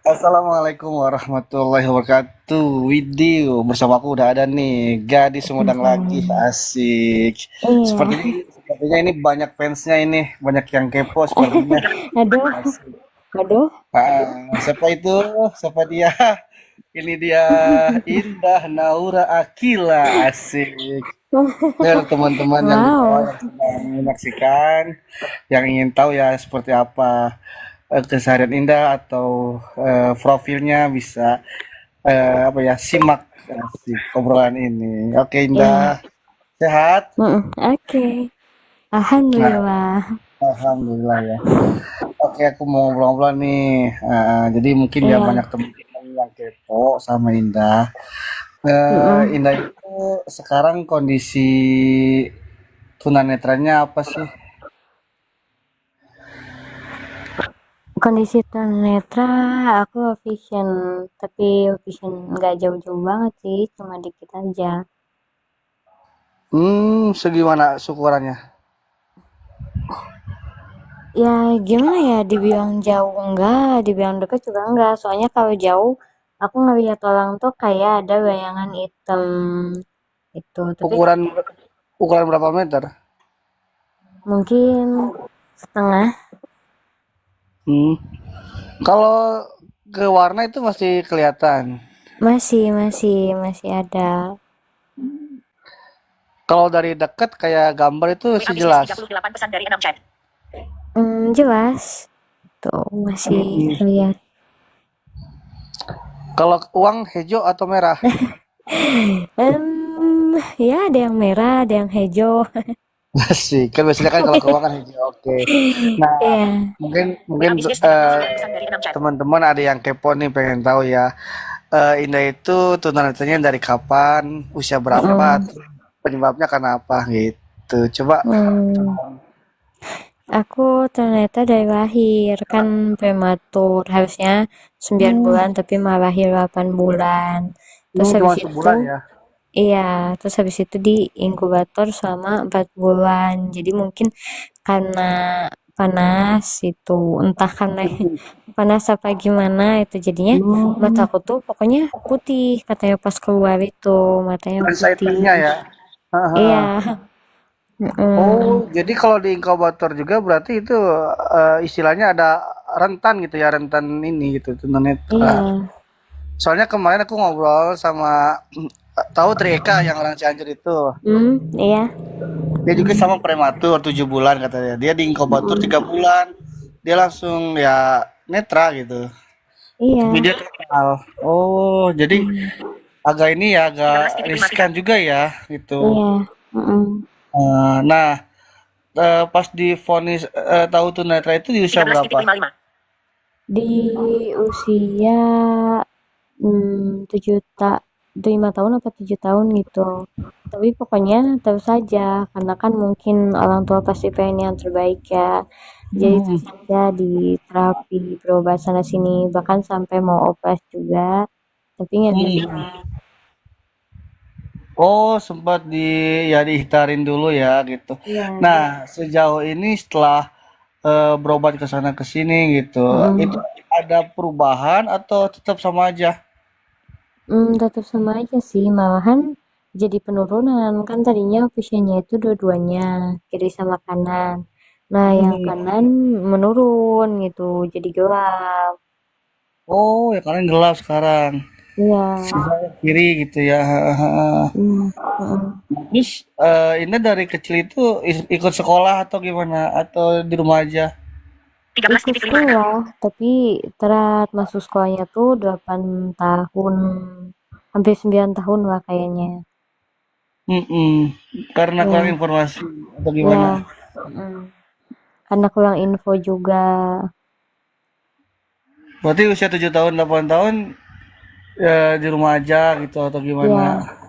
Assalamualaikum warahmatullahi wabarakatuh. Widih, bersama aku udah ada nih, gadis Sumedang lagi, Mhm. asik. Iya. Sepertinya ini banyak fansnya ini, banyak yang kepo sepertinya. Aduh, Asik. aduh. Siapa itu? Siapa dia? Ini dia Indah Naura Akila, asik. Teman-teman yang di bawah Wow. yang sedang menyaksikan, yang ingin tahu ya seperti apa keseharian Indah atau profilnya bisa apa ya simak si obrolan ini. Oke Ya. Indah, sehat? Oke. Nah, Alhamdulillah. alhamdulillah ya. Oke, aku mau ngobrol-ngobrol nih. Jadi mungkin ya banyak Iya. teman-teman yang kepo sama Indah. Mm-mm. Indah itu sekarang kondisi tunanetranya apa sih? Kondisi tunanetra aku vision, tapi vision nggak jauh-jauh banget sih, cuma dikit aja. Segimana syukurannya? Ya gimana ya, dibilang jauh enggak, dibilang deket juga enggak. Soalnya kalau jauh, aku ngeliat orang tuh kayak ada bayangan hitam itu. Tapi Ukuran ukuran berapa meter? mungkin setengah. Hmm. Kalau ke warna itu masih kelihatan. Masih ada. Kalau dari dekat kayak gambar itu masih jelas. Jelas. Tuh, masih Mm-mm. lihat. Kalau uang hijau atau merah? Ya ada yang merah, ada yang hijau. Masih. Kan biasanya kan kalau keuangan hijau. Oke. Nah, Iya. mungkin teman-teman ada yang kepo nih pengen tahu ya. Indah itu tunanetranya dari kapan? Usia berapa? Mm, Terus penyebabnya kenapa gitu. Coba. mm. Aku ternyata dari lahir kan prematur, harusnya 9 Hmm, bulan tapi malah lahir 8 bulan. Terus ini cuma habis itu, sebulan ya. iya, terus habis itu di inkubator selama 4 bulan. Jadi mungkin karena panas itu, entah karena panas apa gimana itu jadinya Hmm, mataku tuh pokoknya putih, katanya pas keluar itu matanya putih. excitement-nya ya. Iya. Oh, Mm-mm. jadi kalau di inkubator juga berarti itu istilahnya ada rentan gitu ya, rentan ini gitu, tunanetra. Iya. Soalnya kemarin aku ngobrol sama tahu Trieka yang orang Cianjur itu. Iya. Dia juga sama prematur 7 bulan katanya. Dia di inkubator 3 Mm-mm. bulan. Dia langsung ya netra gitu. Tapi Iya. dia kenal. Oh, jadi Mm. agak ini ya agak riskan juga ya gitu. Iya. Mm-mm. Nah, pas divonis tahu tunanetra itu di usia berapa? Di usia 7 5 tahun apa 7 tahun gitu. Tapi pokoknya terus saja karena kan mungkin orang tua pasti pengen yang terbaik ya. Jadi Hmm. terus saja di terapi berobat sana sini bahkan sampai mau operasi juga tapi nggak bisa. Hmm. Oh, sempat ya dihitarin dulu ya gitu. Iya. Nah, sejauh ini setelah berobat ke sana ke sini gitu, itu Mm-mm. ada perubahan atau tetap sama aja? Tetap sama aja sih, malahan jadi penurunan. Kan tadinya visionnya itu dua-duanya, kiri sama kanan. Nah, yang Hmm. kanan menurun gitu, jadi gelap. Oh, ya kalian gelap sekarang. Iya. Sisanya kiri gitu ya. Hmm. Mm. Terus ini dari kecil itu ikut sekolah atau gimana? Atau di rumah aja? Ikut sekolah, tapi terat masuk sekolahnya tuh 8 tahun, hampir 9 tahun lah kayaknya. Mm-mm. Karena kurang Iya, informasi atau iya. gimana? Mm. Karena kurang info juga. Berarti usia 7 tahun, 8 tahun ya di rumah aja gitu atau gimana? Iya.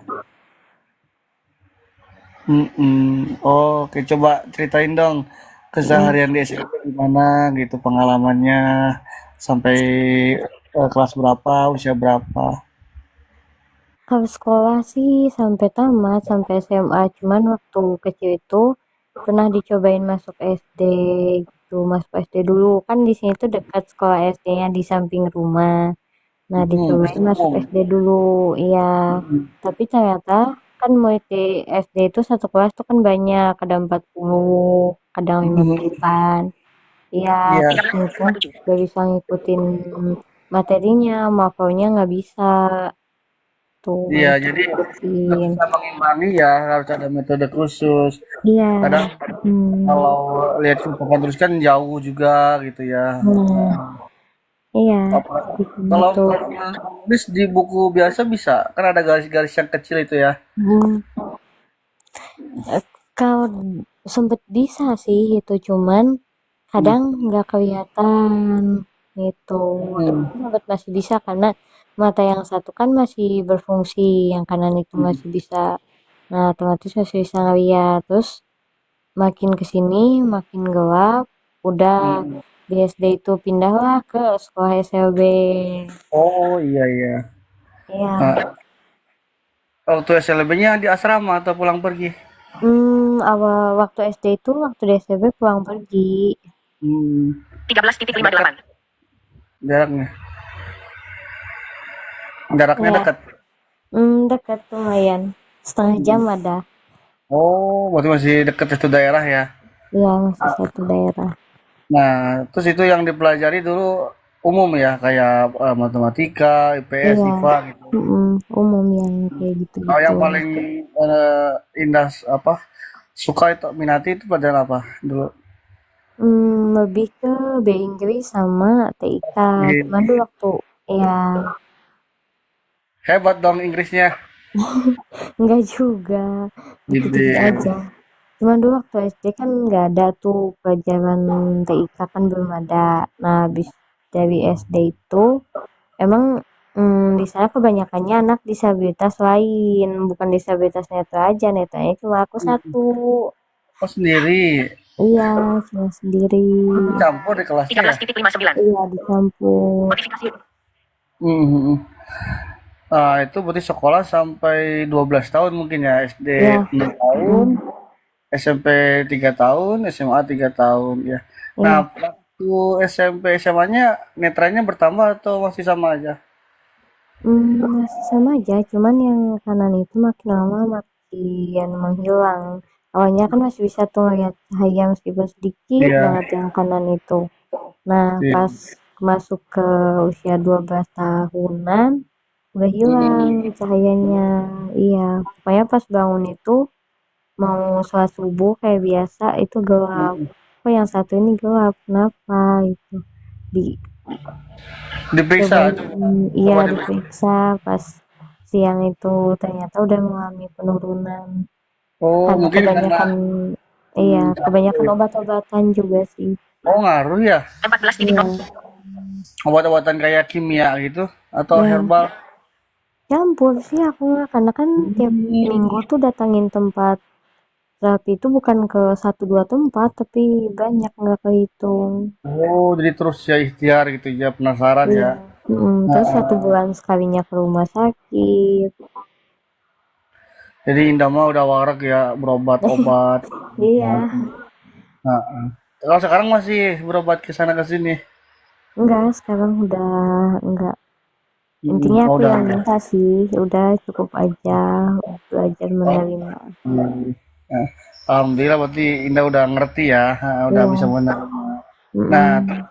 Mm-mm. Oh, oke, coba ceritain dong Mm. keseharian di SMP gimana gitu pengalamannya sampai kelas berapa, usia berapa. Kalau sekolah sih sampai tamat, sampai SMA. Cuman waktu kecil itu pernah dicobain masuk SD. gitu masuk SD dulu kan di sini tuh dekat sekolah SD-nya di samping rumah. Nah, SD disuruhin masuk umum. SD dulu, iya. Tapi ternyata kan murid di SD itu satu kelas tuh kan banyak, ada 40, kadang 50-an. Iya, Iya, terus mereka gak bisa ngikutin materinya, makrolnya nggak bisa tuh iya. harus Jadi untuk diikutin. bisa mengimbangi ya harus ada metode khusus. Iya, Kadang hmm, kalau lihat ke papan tulis kan jauh juga gitu ya. nah, iya, Apa bikinnya kalau tuh. kalau nulis di buku biasa bisa, kan ada garis-garis yang kecil itu ya. Hmm, kalau sempet bisa sih itu cuman Hmm. kadang nggak kelihatan gitu. Hmm. Tapi sempet masih bisa karena mata yang satu kan masih berfungsi, yang kanan itu masih bisa. Nah, otomatis masih bisa ngeliat. Terus makin kesini makin gelap. Udah Hmm. di SD itu pindahlah ke sekolah SLB. Oh iya iya. Iya. Nah, waktu SLB-nya di asrama atau pulang pergi? Awal waktu SD itu waktu di SLB pulang pergi. Hmm. 13.58. Jaraknya. Jaraknya Ya, dekat. dekat lumayan. Setengah jam ada. Oh, berarti masih dekat itu daerah ya. Iya, masih satu daerah. Nah, terus itu yang dipelajari dulu umum ya, kayak matematika, IPS, Iya, IPA gitu. umum yang kayak Kalau gitu-gitu. yang paling indah apa suka itu minati itu pelajaran apa dulu? Lebih ke B Inggris sama TIK. Cuman Ih, dulu waktu ya hebat dong Inggrisnya. enggak juga, dikit-dikit Jadi, aja. Cuman dulu waktu SD kan nggak ada tuh pelajaran TIK kan belum ada. Nah, habis dari SD itu emang di sana kebanyakannya anak disabilitas lain, bukan disabilitas netra aja, netranya cuma aku satu. oh sendiri, Iya, cuma sendiri. campur di kelasnya ya. 13.59. Iya, dicampur. Modifikasi. Mhm. Ah, itu berarti sekolah sampai 12 tahun mungkin ya, SD Iya, 6 tahun, mm, SMP 3 tahun, SMA 3 tahun ya. Nah, iya. waktu SMP SMA-nya netranya bertambah atau masih sama aja? Masih sama aja, cuman yang kanan itu makin lama makin menghilang. Awalnya kan masih bisa tuh ngeliat cahaya meskipun sedikit Iya, banget yang kanan itu. Nah, iya. pas masuk ke usia 12 tahunan, udah hilang Mhm. cahayanya. Iya, pokoknya pas bangun itu mau sholat subuh kayak biasa itu gelap. Kok yang satu ini gelap? Kenapa? Itu Diperiksa, dicobain, iya coba diperiksa. diperiksa pas siang itu ternyata udah mengalami penurunan Oh, karena mungkin karena kebanyakan, iya kebanyakan campur. obat-obatan juga sih. Oh, ngaruh ya? 14.0. Iya, Obat-obatan kayak kimia gitu atau iya herbal? campur sih aku mah karena kan tiap minggu tuh datangin tempat terapi itu bukan ke satu dua tempat tapi banyak nggak kehitung. Oh, jadi terus ya ikhtiar gitu ya, penasaran Iya. ya. Terus Heeh. 1 bulan sekalinya ke rumah sakit. Jadi Indah mah udah warak ya berobat-obat. Iya, Heeh. Kalau sekarang masih berobat ke sana ke sini. enggak sekarang udah enggak. Intinya Oh, aku udah yang enggak. minta sih, udah cukup aja belajar menerima. Hmm. Nah, alhamdulillah berarti Indah udah ngerti ya, udah bisa Iya, menerima. Nah, mm-mm.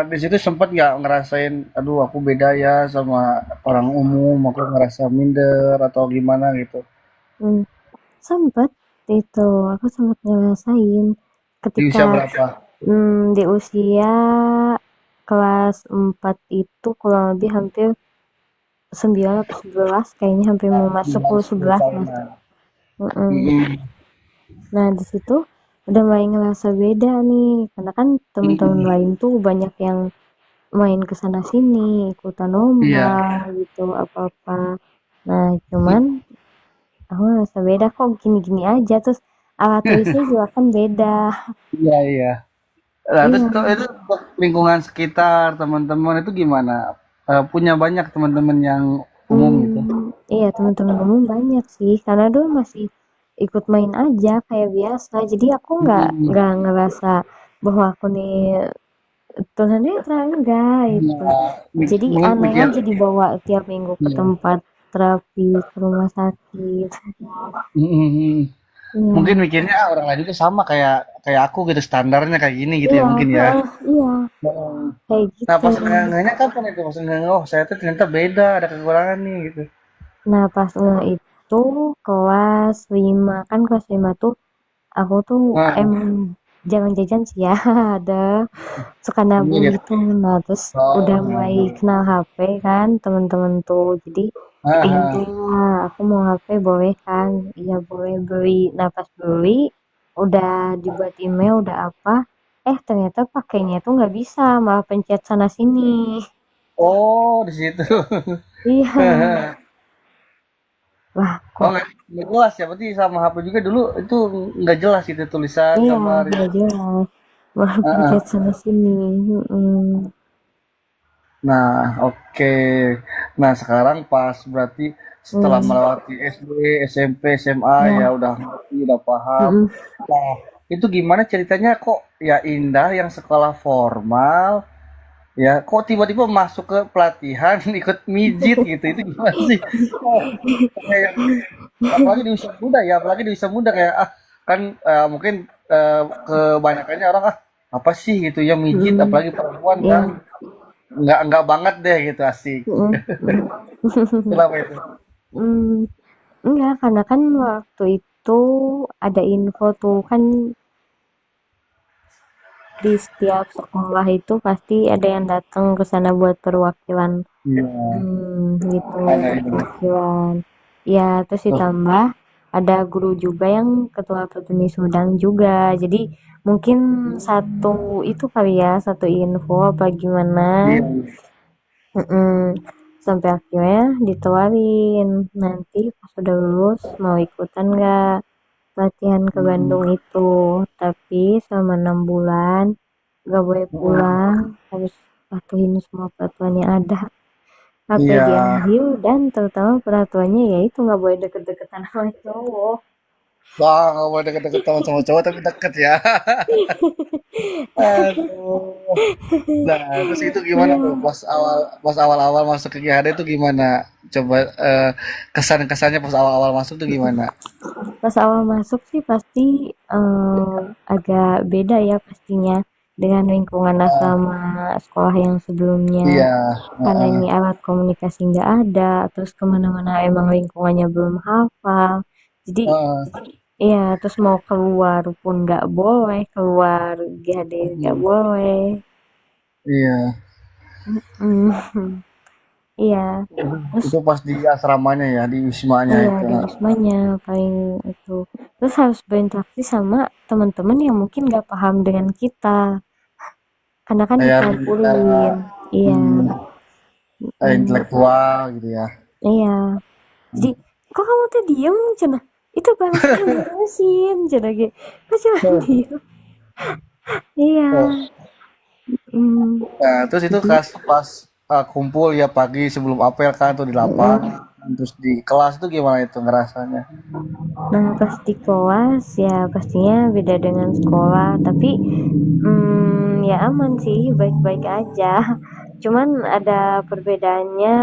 di situ sempet nggak ngerasain, aduh aku beda ya sama orang umum, aku ngerasa minder atau gimana gitu. Hmm, sempet itu, aku sempat ngerasain Di ketika usia berapa? di usia kelas 4 itu kurang lebih hampir 9 atau 11 kayaknya hampir mau masuk ke 10 11 lah. tahunan. Mm-mm. Mm-mm. Nah, di situ udah mulai ngerasa beda nih, karena kan teman-teman Mm-mm. lain tuh banyak yang main ke sana sini, ikutan lomba Iya, gitu, apa-apa. Nah, cuman aku ngerasa beda kok gini-gini aja, terus alat tulisnya juga kan beda. iya, iya. Nah, terus Iya, itu untuk lingkungan sekitar teman-teman itu gimana? Punya banyak teman-teman yang umum gitu. iya teman-teman umum banyak sih, karena dulu masih ikut main aja kayak biasa, jadi aku nggak Mm-mm. nggak ngerasa bahwa aku nih tunanetra enggak itu. Nah, Jadi aneh mikir, aja dibawa tiap minggu ke iya. tempat terapi, ke rumah sakit. Mm-mm. Mungkin Iya, mikirnya orang lain juga sama kayak kayak aku gitu, standarnya kayak gini gitu ya iya, mungkin ya. heeh, iya, Heeh. kayak Nah gitu. pas enggaknya kapan itu, pas enggak, oh saya tuh ternyata beda, ada kekurangan nih gitu. Nah, pas itu kelas 5 kan kelas 5 tuh aku tuh Nah, emang jangan jajan sih ya, ada suka iya nabung gitu. gitu. Nah, terus udah Oh, mulai nah. kenal HP kan temen-temen tuh. Jadi Ah, intinya aku mau HP boleh kan? Iya boleh beli. Nah, pas beli udah dibuat email udah apa? Ternyata pakainya tuh nggak bisa, malah pencet sana sini. oh di situ. Iya, wah Oh kok nggak jelas ya, berarti sama HP juga dulu itu nggak jelas itu tulisan iya sama nggak jelas, malah ah, pencet ah. sana sini. Nah, oke. Nah, sekarang pas berarti setelah Hmm, melewati SD, SMP, SMA ya nah, udah ngerti, udah paham. mm, Nah, itu gimana ceritanya kok ya Indah yang sekolah formal ya kok tiba-tiba masuk ke pelatihan ikut mijit gitu. Itu gimana sih? Oh, kayak apalagi di usia muda ya, apalagi di usia muda kayak kan mungkin kebanyakannya orang apa sih gitu ya mijit mm, apalagi perempuan kan ya, nggak banget deh gitu asik. mm. Kenapa itu? Hmm, enggak, karena kan waktu itu ada info tuh kan di setiap sekolah itu pasti ada yang datang ke sana buat perwakilan. Iya, Gitu, ada buat itu. perwakilan. Ya, terus Tuh. ditambah ada guru juga yang ketua petunis udang juga. Jadi mungkin satu itu kali ya, satu info apa gimana. Iya. Mm-mm. Sampai akhirnya ditawarin nanti pas udah lulus mau ikutan nggak latihan ke Hmm. Bandung itu, tapi selama 6 bulan nggak boleh pulang, harus patuhin semua peraturan yang ada, HP Iya. diambil, dan terutama peraturannya yaitu nggak boleh deket-deketan sama cowok. Wah, nggak boleh deket-deket sama cowok tapi deket ya. Aduh. Nah, terus itu gimana tuh Iya, pas awal-awal masuk ke GHD itu gimana? Coba kesan-kesannya pas awal-awal masuk tuh gimana? pas awal masuk sih pasti agak beda ya pastinya dengan lingkungan asrama sekolah yang sebelumnya. Iya. Karena Heeh. ini alat komunikasi nggak ada, terus kemana-mana emang lingkungannya belum hafal. Jadi, Heeh. iya, terus mau keluar pun nggak boleh, keluar GHD nggak Hmm. boleh. Iya. Hmm, iya, terus Itu pas di asramanya ya, di wismanya iya itu. di wismanya paling itu. Terus harus berinteraksi sama teman-teman yang mungkin nggak paham dengan kita, karena kan Kayak berbicara dicampulin. Iya, hmm, mm, intelektual gitu ya. iya. Jadi, kok kamu tuh diem cenah? Itu barangnya beresin cenah ge. Kok cuma diem? Iya. Mm. Nah, terus itu Jadi, pas kumpul ya pagi sebelum apel kan tuh di mm, lapangan, terus di kelas itu gimana itu ngerasanya? nah pas di kelas ya pastinya beda dengan sekolah, tapi ya aman sih, baik-baik aja. Cuman ada perbedaannya,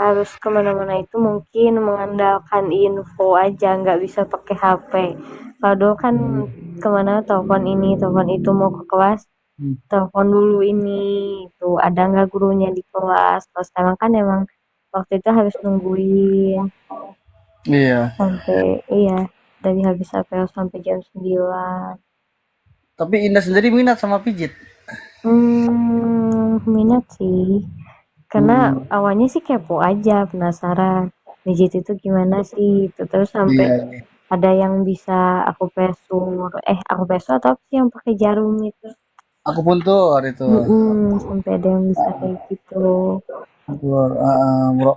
harus kemana-mana itu mungkin mengandalkan info aja, nggak bisa pakai HP. Kalau dulu kan kemana telepon ini, telepon itu, mau ke kelas Hmm. telepon dulu ini, itu ada nggak gurunya di kelas. Kalau sekarang kan emang waktu itu harus nungguin Iya, sampai, iya, dari habis apel sampai jam 9. tapi Indah sendiri minat sama pijit. Minat sih, karena Hmm. awalnya sih kepo aja, penasaran pijit itu gimana sih itu, terus sampai Iya, ada yang bisa aku pesur atau apa sih yang pakai jarum itu. aku pun tuh hari itu Sampai ada yang bisa kayak gitu.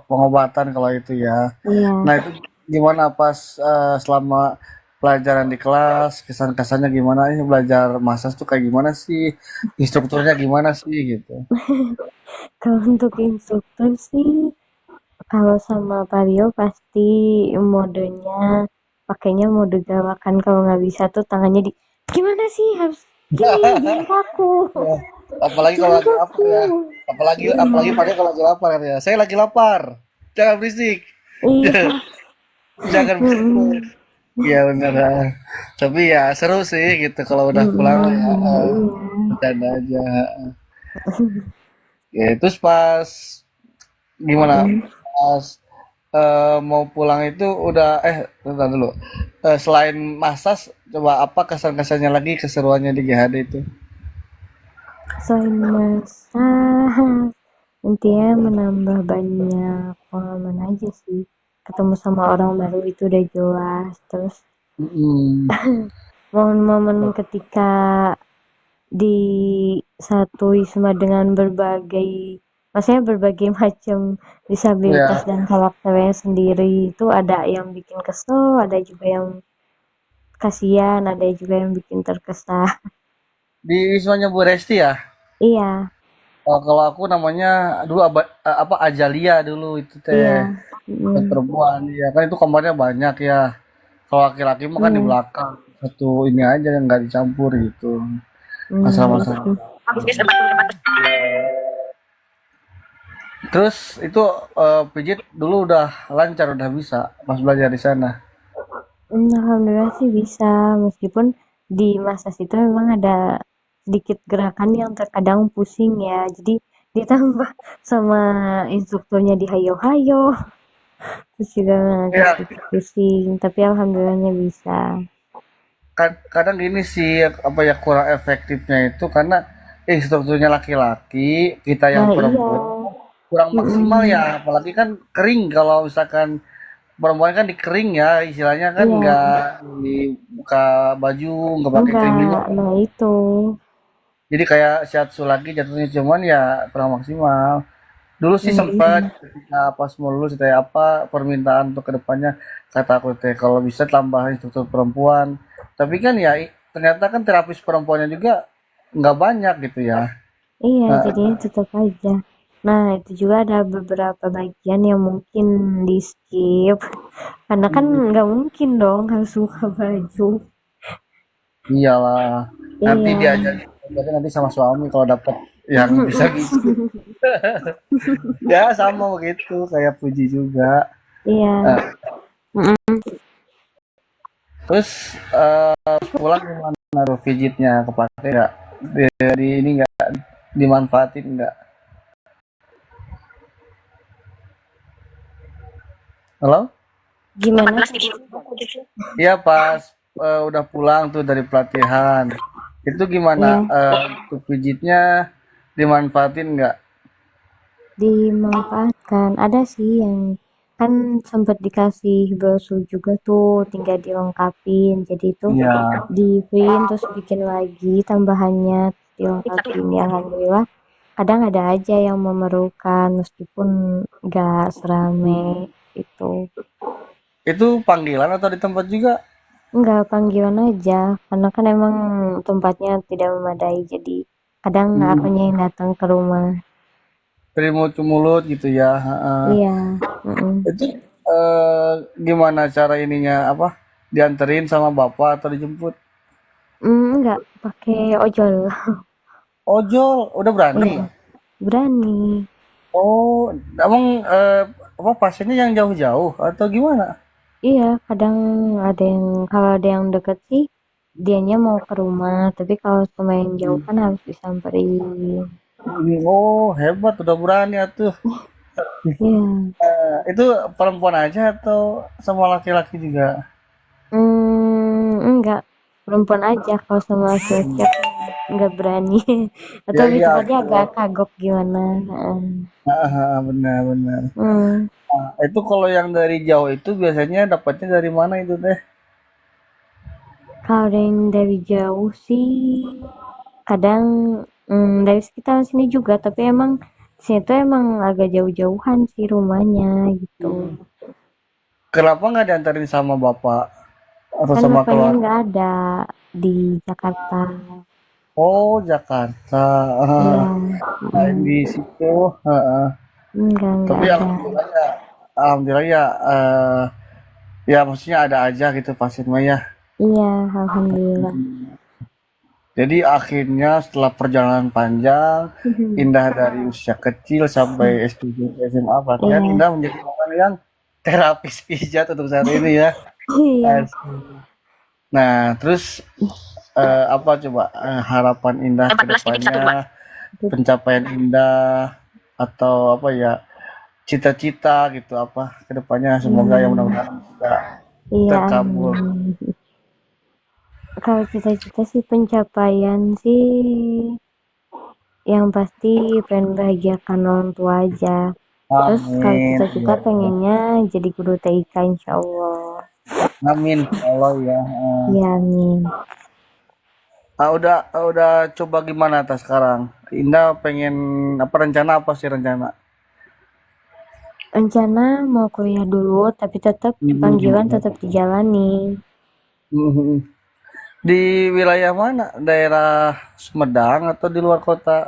pengobatan kalau itu ya. Iya. Nah itu gimana pas selama pelajaran di kelas, kesan-kesannya gimana? Ini belajar massage tuh kayak gimana sih? Instrukturnya gimana sih gitu? Kalau untuk instruktur sih, kalau sama Vario pasti modenya pakainya mode galakan, kalau nggak bisa tuh tangannya Gimana sih harus gini, jangan kaku. Ya. Apalagi kalau Jangan lagi lapar ya. kaku. Apalagi pada kalau lagi lapar ya. Saya lagi lapar. Jangan berisik. Iya. Jangan berisik. Mm-mm. Iya benar. Tapi ya seru sih gitu kalau udah pulang ya. Iya. Bercanda aja. Ya, terus pas gimana? Mm-mm. Pas mau pulang itu udah bentar dulu. Selain massage, coba apa kesan-kesannya lagi keseruannya di GHD itu? Selain masak, intinya menambah banyak pengalaman aja sih. Ketemu sama orang baru itu udah jelas. Terus Mm-mm. momen-momen ketika disatuin dengan maksudnya berbagai macam disabilitas Ya, dan karakternya sendiri itu ada yang bikin kesel, ada juga yang kasihan, ada juga yang bikin terkesan. di Wismanya Bu Resti ya. Iya, Kalau aku namanya dulu apa Ajalia dulu itu teh iya, buat mm, perempuan ya kan itu kamarnya banyak ya. Kalau laki-laki mah kan di iya, belakang satu ini aja yang nggak dicampur gitu masalah-masalah. itu. Agus Bis 44. Terus itu pijit dulu udah lancar udah bisa pas belajar di sana. Alhamdulillah sih bisa, meskipun di masa situ memang ada sedikit gerakan yang terkadang pusing ya, jadi ditambah sama instrukturnya di hayo-hayo, terus juga agak Ya, sedikit pusing, tapi alhamdulillahnya bisa. kadang gini sih apa ya kurang efektifnya itu karena instrukturnya laki-laki, kita yang Nah iya, perempuan kurang maksimal mm-mm. ya, apalagi kan kering kalau misalkan perempuan kan dikering ya, istilahnya kan Iya, nggak dibuka baju, nggak pakai krim juga. enggak, nah itu. Jadi kayak shiatsu lagi jatuhnya cuman ya kurang maksimal. Dulu sih Nah sempat iya, ketika pas mau lulus kayak apa permintaan untuk kedepannya kata aku teh kalau bisa tambah instruktur perempuan. Tapi kan ya ternyata kan terapis perempuannya juga nggak banyak gitu ya. iya, Nah, jadinya tetap aja. Nah, itu juga ada beberapa bagian yang mungkin di skip, karena kan mm, nggak mungkin dong harus buka baju. iyalah. Nanti Iya, diajarin nanti sama suami kalau dapet yang bisa gitu. Ya sama begitu kayak Puji juga. iya. Nah, terus pulang gimana tuh pijitnya kepake nggak? Di ini nggak dimanfaatin nggak? Halo? Gimana? 14 TV. Iya pas udah pulang tuh dari pelatihan. Itu gimana Iya, untuk pijitnya dimanfaatin nggak? dimanfaatkan. Ada sih yang kan sempat dikasih brosur juga tuh, tinggal dilengkapin. Jadi itu Iya. di print terus bikin lagi tambahannya, terus Tip 1 dilengkapin. Ya alhamdulillah. Kadang ada aja yang memerlukan meskipun nggak serame itu. Itu panggilan atau di tempat juga? Enggak, panggilan aja. Karena kan emang tempatnya tidak memadai. Jadi kadang Hmm, akunya yang datang ke rumah. dari mulut ke mulut gitu ya. Heeh. Iya. Mm-mm. Itu gimana cara ininya apa? Dianterin sama bapak atau dijemput? Enggak, pakai ojol. Ojol, udah berani. Iya, berani. Oh, emang apa pasiennya yang jauh-jauh atau gimana? Iya, kadang kalau ada yang deket sih, dianya mau ke rumah. Tapi kalau sama yang jauh kan harus disamperin. Oh, hebat udah berani atuh. Iya. Itu perempuan aja atau sama laki-laki juga? Enggak. Perempuan aja kalau sama laki-laki aku nggak berani. Atau Ya lebih iya, tepatnya agak kagok gimana. Heeh. benar-benar. Hmm. Itu kalau yang dari jauh itu biasanya dapatnya dari mana itu teh? Kalau yang dari jauh sih, kadang dari sekitar sini juga. Tapi emang sini tuh emang agak jauh-jauhan sih rumahnya gitu. Kenapa nggak diantarin sama bapak atau Kan sama bapaknya keluarga? nggak ada di Jakarta. Oh, Jakarta. Iya. Lain mm, di situ. Heeh. Nggak Tapi ada. alhamdulillah ya, ya maksudnya ada aja gitu pasien mah ya. Iya, alhamdulillah. Jadi akhirnya setelah perjalanan panjang, Indah dari usia kecil sampai SD SMA, berarti kan Iya. Indah menjadi orang yang terapis pijat untuk saat ini ya. Iya. Asik. Nah, terus apa coba harapan Indah ke 14 titik 12. depannya, pencapaian Indah atau apa ya, cita-cita gitu apa ke depannya, semoga yang mudah-mudahan bisa Iya, terkabul. amin. Kalau cita-cita sih pencapaian sih yang pasti pengen bahagiakan orang tua aja. Terus kalau Amin. cita-cita Iya, iya. pengennya jadi guru TIK insya Allah. Amin. Allah ya. Ya amin. Udah coba gimana tas sekarang? Indah pengen apa, rencana apa sih rencana? Rencana mau kuliah dulu tapi tetap panggilan tetap dijalani. Mhm. Di wilayah mana? Daerah Sumedang atau di luar kota?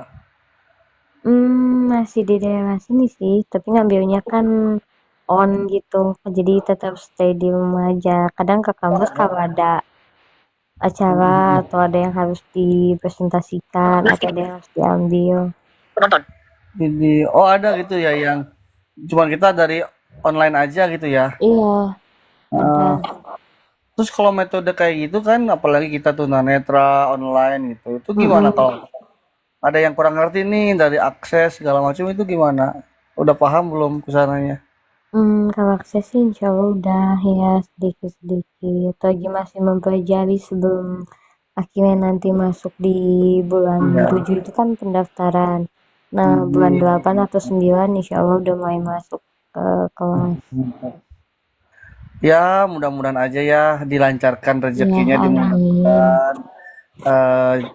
Masih di daerah sini sih, tapi ngambilnya kan on gitu. Jadi tetap stay di rumah aja. Kadang ke kampus kalau ada acara atau ada yang harus dipresentasikan 14 atau ada titik yang harus diambil. penonton. Oh ada gitu ya yang cuman kita dari online aja gitu ya. Iya, ada. Eh, terus kalau metode kayak gitu kan, apalagi kita tunanetra online gitu, itu gimana Mm-mm. kalau ada yang kurang ngerti nih dari akses segala macam, itu gimana? Udah paham belum kesananya? Kalau akses sih insya Allah udah ya sedikit-sedikit. Lagi masih mempelajari sebelum akhirnya nanti masuk di bulan Iya. 7 itu kan pendaftaran. Nah, bulan Mhm. 8 atau 9 insya Allah udah mulai masuk ke kelas. Ya, mudah-mudahan aja ya dilancarkan Ya, rezekinya, amin. dimudahkan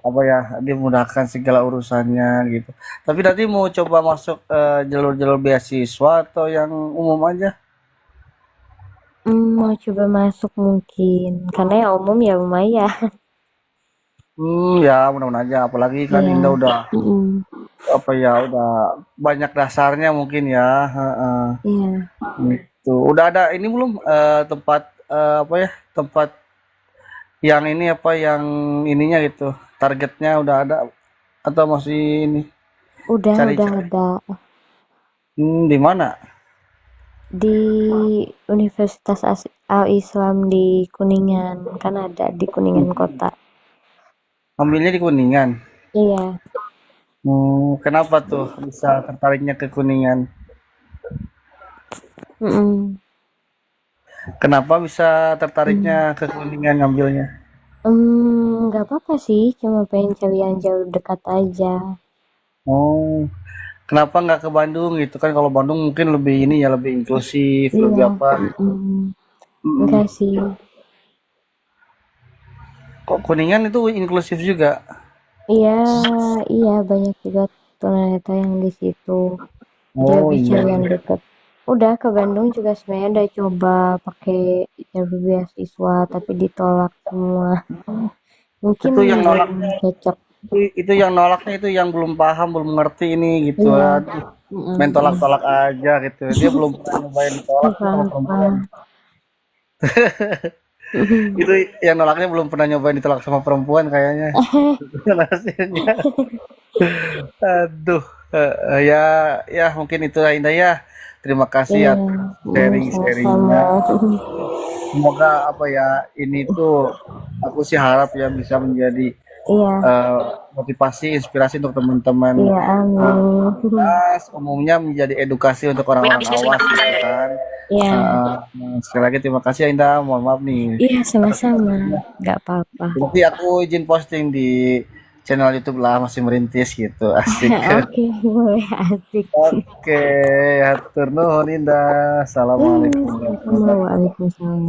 apa ya, dimudahkan segala urusannya gitu. Tapi nanti mau coba masuk jalur-jalur beasiswa atau yang umum aja? Mau coba masuk mungkin. Karena yang umum ya lumayan. Ya mudah-mudahan aja. Apalagi kan Iya. Indah udah Mm-mm. apa ya, udah banyak dasarnya mungkin ya. Heeh. Iya. Gitu. Udah ada ini belum tempat apa ya, tempat yang ini apa yang ininya gitu. Targetnya udah ada atau masih ini Udah cari-cari? ada. Di mana? Di Universitas Al-Islam di Kuningan. Kan ada di Kuningan Kota. Ambilnya di Kuningan. Iya. Kenapa tuh bisa tertariknya ke Kuningan? Mm-mm. Kenapa bisa tertariknya Hmm. ke Kuningan ngambilnya? Nggak apa-apa sih. Cuma pengen cari yang jauh dekat aja. Oh, kenapa nggak ke Bandung gitu kan? Kalau Bandung mungkin lebih ini ya, lebih inklusif, lebih Iya. apa? Mm-mm. Mm, Enggak sih. Kok Kuningan itu inklusif juga? Iya, iya banyak juga tunanetra yang di situ. Jadi Oh lebih iya. cari yang deket. Udah ke Bandung juga sebenarnya udah coba pakai jalur beasiswa tapi ditolak semua. Mungkin Itu yang belum nolaknya, cocok. itu yang nolaknya itu yang belum paham, belum ngerti ini gitu. Iya. Aduh, main Mm-mm. tolak-tolak aja gitu. Dia belum pernah nyobain ditolak Gak tuh sama apa-apa. perempuan. Itu yang nolaknya belum pernah nyobain ditolak sama perempuan kayaknya. Hasilnya. Aduh, ya, ya mungkin itu Indah ya. Terima kasih Iya, atas sharing-sharingnya. sama-sama. Semoga apa ya, ini tuh aku sih harap ya bisa menjadi Iya, eh, motivasi, inspirasi untuk teman-teman iya amin. Mas, umumnya menjadi edukasi untuk WA orang-orang bisnis awas 50 gitu pesantren. kan. Iya, Sekali lagi terima kasih ya Indah. Mohon maaf nih iya atas sama-sama. waktunya. Gak apa-apa. Nanti aku izin posting di channel YouTube lah, masih merintis gitu. Asik. Oke, boleh asik. Oke, hatur nuhun Indah. Assalamualaikum warahmatullahi wabarakatuh. Waalaikumsalam.